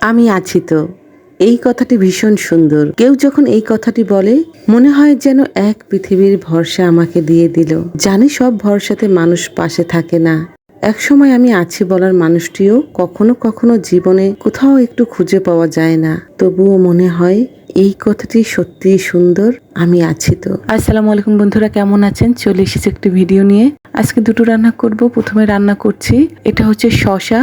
আমি আছি তো। এই কথাটি ভীষণ সুন্দর। কেউ যখন এই কথাটি বলে মনে হয় যেন এক পৃথিবীর ভরসা আমাকে দিয়ে দিল। জানি সব ভরসাতে মানুষ পাশে থাকে না। একসময় আমি আছি বলার মানুষটিও কখনো কখনো জীবনে কোথাও একটু খুঁজে পাওয়া যায় না। তবুও মনে হয় এই কথাটি সত্যিই সুন্দর। আমি আছি তো। আসসালামু আলাইকুম বন্ধুরা, কেমন আছেন? চলে এসেছি একটি ভিডিও নিয়ে। আজকে দুটো রান্না করব। প্রথমে রান্না করছি, এটা হচ্ছে শসা।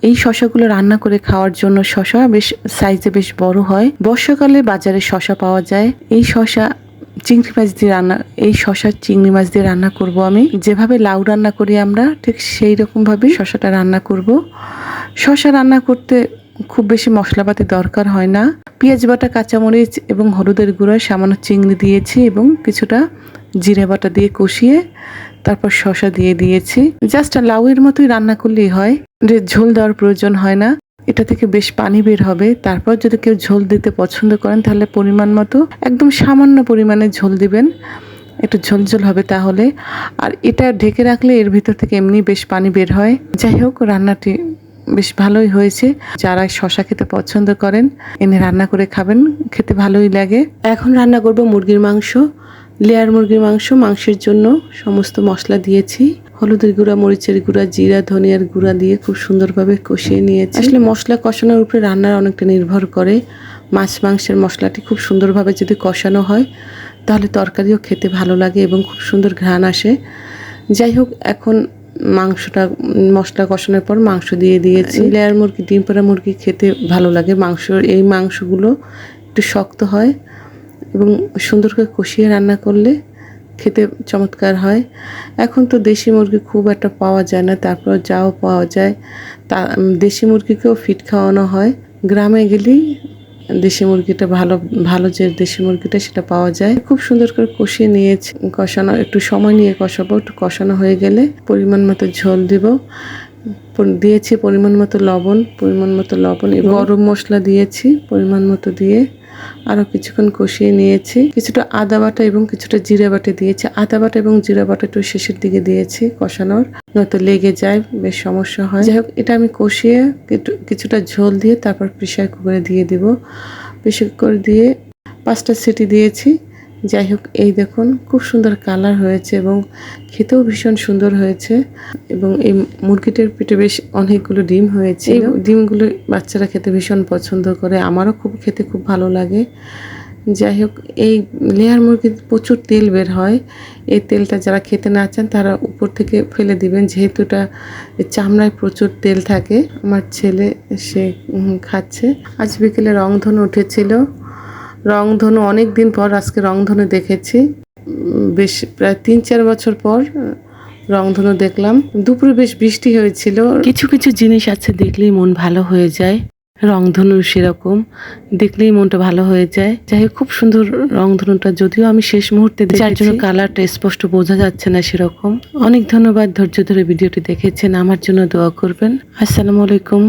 এই শসাগুলো রান্না করে খাওয়ার জন্য, শসা বেশ সাইজে বেশ বড় হয়। বর্ষাকালে বাজারে শসা পাওয়া যায়। এই শসা চিংড়ি মাছ দিয়ে রান্না এই শসা চিংড়ি মাছ দিয়ে রান্না করব আমি। যেভাবে লাউ রান্না করি আমরা, ঠিক সেই রকম ভাবে শসাটা রান্না করব। শসা রান্না করতে খুব বেশি মশলাপাতি দরকার হয় না। পেঁয়াজ বাটা, কাঁচামরিচ এবং হলুদের গুঁড়া, সামান্য চিংড়ি দিয়েছি এবং কিছুটা জিরে বাটা দিয়ে কষিয়ে তারপর শসা দিয়ে দিয়েছি। জাস্ট লাউয়ের মতোই রান্না করলেই হয়, যে ঝোল দেওয়ার প্রয়োজন হয় না। এটা থেকে বেশ পানি বের হবে। তারপর যদি কেউ ঝোল দিতে পছন্দ করেন তাহলে পরিমাণ মতো, একদম সামান্য পরিমাণে ঝোল দিবেন, একটু ঝোল হবে তাহলে। আর এটা ঢেকে রাখলে এর ভিতর থেকে এমনি বেশ পানি বের হয়। যাই হোক, রান্নাটি বেশ ভালোই হয়েছে। যারা শসা খেতে পছন্দ করেন এনে রান্না করে খাবেন, খেতে ভালোই লাগে। এখন রান্না করব মুরগির মাংস। লেয়ার মুরগির মাংস। মাংসের জন্য সমস্ত মশলা দিয়েছি। হলুদের গুঁড়া, মরিচের গুঁড়া, জিরা, ধনিয়ার গুঁড়া দিয়ে খুব সুন্দরভাবে কষিয়ে নিয়েছি। আসলে মশলা কষানোর উপরে রান্নার অনেকটা নির্ভর করে। মাছ মাংসের মশলাটি খুব সুন্দরভাবে যদি কষানো হয় তাহলে তরকারিও খেতে ভালো লাগে এবং খুব সুন্দর ঘ্রাণ আসে। যাই হোক, এখন মাংসটা মশলা কষানোর পর মাংস দিয়ে দিয়েছি। লেয়ার মুরগি, ডিম পাড়া মুরগি খেতে ভালো লাগে। এই মাংসগুলো একটু শক্ত হয় এবং সুন্দর করে কষিয়ে রান্না করলে খেতে চমৎকার হয়। এখন তো দেশি মুরগি খুব একটা পাওয়া যায় না, তারপর যাও পাওয়া যায় তা দেশি মুরগিকেও ফিট খাওয়ানো হয়। গ্রামে গেলেই দেশি মুরগিটা ভালো যে দেশি মুরগিটা সেটা পাওয়া যায়। খুব সুন্দর করে কষিয়ে নিয়েছি। কষানো একটু সময় নিয়ে কষাবো। একটু কষানো হয়ে গেলে পরিমাণ মতো ঝোল দিয়েছি পরিমাণ মতো লবণ এবং গরম মশলা দিয়েছি পরিমাণ মতো দিয়ে আরও কিছুক্ষণ কষিয়ে নিয়েছি। কিছুটা আদা বাটা এবং কিছুটা জিরা বাটা দিয়েছি। আদা বাটা এবং জিরা বাটা একটু শেষের দিকে দিয়েছি কষানোর, নয়তো লেগে যায়, বেশ সমস্যা হয়। যাই হোক, এটা আমি কষিয়ে কিছুটা ঝোল দিয়ে তারপর প্রেসার কুকারে দিয়ে দিব। প্রেসার কুকার দিয়ে 5টা সিটি দিয়েছি। যাই হোক, এই দেখুন খুব সুন্দর কালার হয়েছে এবং খেতেও ভীষণ সুন্দর হয়েছে। এবং এই মুরগিটার পেটে বেশ অনেকগুলো ডিম হয়েছে। এই ডিমগুলো বাচ্চারা খেতে ভীষণ পছন্দ করে, আমারও খেতে খুব ভালো লাগে। যাই হোক, এই লেয়ার মুরগির প্রচুর তেল বের হয়। এই তেলটা যারা খেতে না চান তারা উপর থেকে ফেলে দিবেন, যেহেতু এটা চামড়ায় প্রচুর তেল থাকে। আমার ছেলে সে খাচ্ছে। আজ বিকেলে রংধনু উঠেছিল। রংধনু অনেক দিন পর আজকে রংধনু দেখেছি। বেশ প্রায় 3-4 বছর পর রংধনু দেখলাম। দুপুরে বেশ বৃষ্টি হয়েছিল। কিছু কিছু জিনিস আছে দেখলেই মন ভালো হয়ে যায়। রংধনু সেরকম, দেখলেই মনটা ভালো হয়ে যায়। যাই হোক, খুব সুন্দর রংধনুটা, যদিও আমি শেষ মুহূর্তে দেখেছি, যার জন্য কালারটা স্পষ্ট বোঝা যাচ্ছে না সেরকম। অনেক ধন্যবাদ ধৈর্য ধরে ভিডিওটি দেখেছেন। আমার জন্য দোয়া করবেন। আসসালামু আলাইকুম।